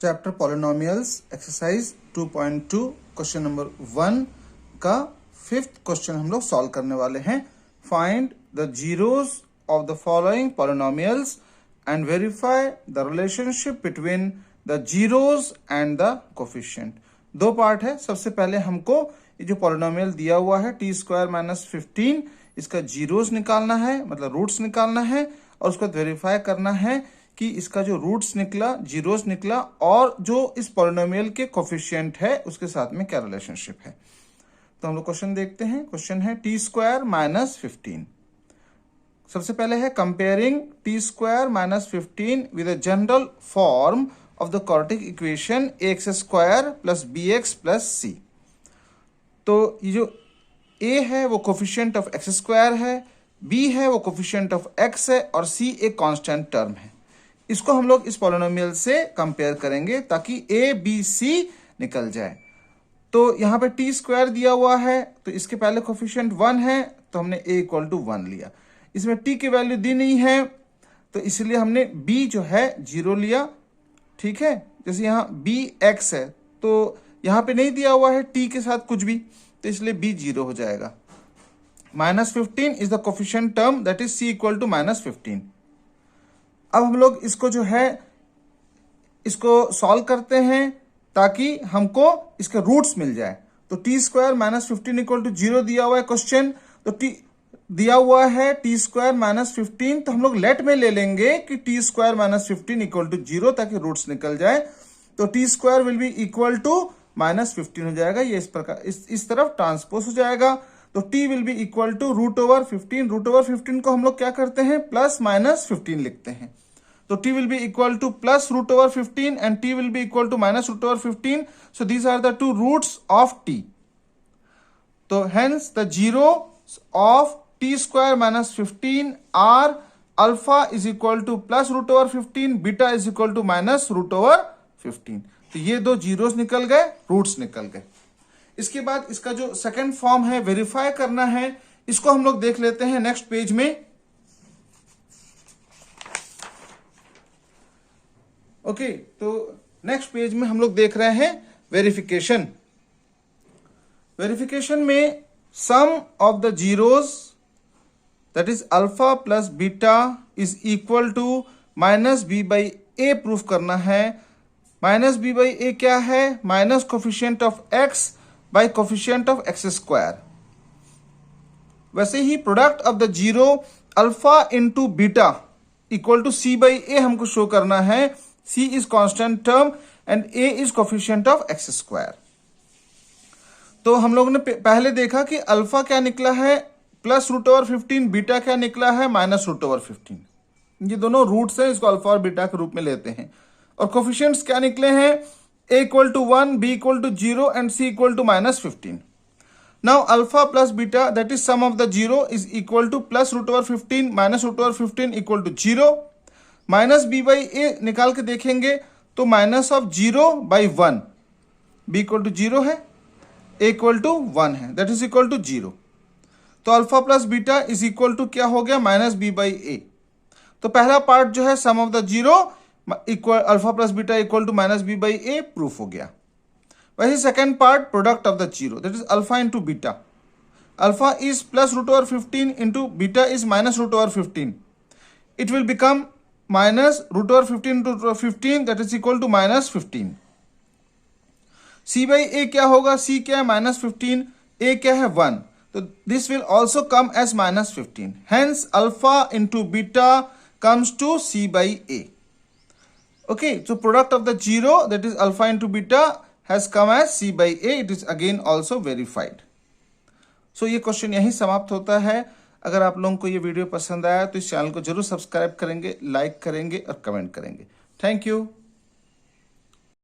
Chapter polynomials exercise 2.2 question number 1 का 5th question हम लोग सॉल्व करने वाले हैं। Find the zeros of the following polynomials and verify the relationship between the zeros and the coefficient. दो part है। सबसे पहले हमको ये जो पॉलिनोमियल दिया हुआ है t² - 15, इसका जीरोस निकालना है, मतलब रूट्स निकालना है, और उसको वेरीफाई करना है कि इसका जो रूट्स निकला, जीरोस निकला, और जो इस पॉलिनोमियल के कोफिशिएंट है उसके साथ में क्या रिलेशनशिप है। तो हम लोग क्वेश्चन देखते हैं। क्वेश्चन है t² - 15। सबसे पहले है comparing t² - 15 with a general form of the quadratic equation ax² + bx + c। तो ये जो a है वो कोफिशिएंट ऑफ x² है, b है वो कोफिशिएंट ऑफ x है, और c एक कांस्टेंट टर्म है। इसको हम लोग इस पॉलिनोमियल से कंपेयर करेंगे ताकि a b c निकल जाए। तो यहाँ पे t² दिया हुआ है, तो इसके पहले कोफिशिएंट 1 है, तो हमने a = 1 लिया। इसमें t की वैल्यू दी नहीं है, तो इसलिए हमने b जो है 0 लिया। ठीक है, जैसे यहाँ bx है, तो यहाँ पे नहीं दिया हुआ है t के साथ कुछ भी, तो इसलिए b 0 हो जाएगा। -15 is the coefficient term, that is c = -15। अब हम लोग इसको जो है इसको सॉल्व करते हैं ताकि हमको इसके रूट्स मिल जाए। तो t² - 15 = 0 दिया हुआ है क्वेश्चन, तो t दिया हुआ है t² - 15, तो हम लोग लेट में ले लेंगे कि t² - 15 = 0 ताकि रूट्स निकल जाए। तो t² will be equal to -15 हो जाएगा। ये इस प्रकार इस तरफ ट्रांसपोज हो जाएगा। तो t will be equal to √15। √15 को हम लोग क्या करते हैं, +-15 लिखते हैं। तो t will be equal to +√15 and t will be equal to -√15. So these are the two roots of t. So hence the zeros of t² - 15 are alpha is equal to +√15, beta is equal to -√15. तो ये दो zeros निकल गए, roots निकल गए। इसके बाद इसका जो सेकंड फॉर्म है वेरीफाई करना है, इसको हम लोग देख लेते हैं नेक्स्ट पेज में। ओके, तो नेक्स्ट पेज में हम लोग देख रहे हैं वेरिफिकेशन। वेरिफिकेशन में sum of the zeros that is alpha plus beta is equal to -b/a proof करना है। -b/a क्या है, minus coefficient of x by coefficient of x²। वैसे ही product of the zero alpha into beta equal to c/a हमको show करना है। c is constant term and a is coefficient of x²। तो हम लोगों ने पहले देखा कि अल्फा क्या निकला है +√15, बीटा क्या निकला है -√15। ये दोनों रूट्स हैं, इसको अल्फा और बीटा के रूप में लेते हैं। और कोफिशिएंट्स क्या निकले हैं, a = 1, b = 0 and c = -15। Now alpha plus beta, that is sum of the zero, is equal to +√15 -√15 = 0। -b/a निकाल के देखेंगे तो -0/1, b = 0 है, a = 1 है, दैट इज इक्वल टू 0। तो alpha plus beta is equal to क्या हो गया, -b/a। तो पहला पार्ट जो है sum of the zero equal alpha plus beta equal to -b/a proof हो गया। वैसे second part product of the zero that is alpha into beta. Alpha is +√15 into beta is -√15। It will become -√15 into √15, that is equal to -15। c/a क्या होगा, c क्या है -15, a क्या है 1, तो this will also come as -15। Hence alpha into beta comes to c/a। Okay, so product of the zero that is alpha into beta has come as c/a. It is again also verified. So ये question यही समाप्त होता है। अगर आप लोगों को ये वीडियो पसंद आया तो इस चैनल को जरूर सब्सक्राइब करेंगे, लाइक करेंगे और कमेंट करेंगे। Thank you.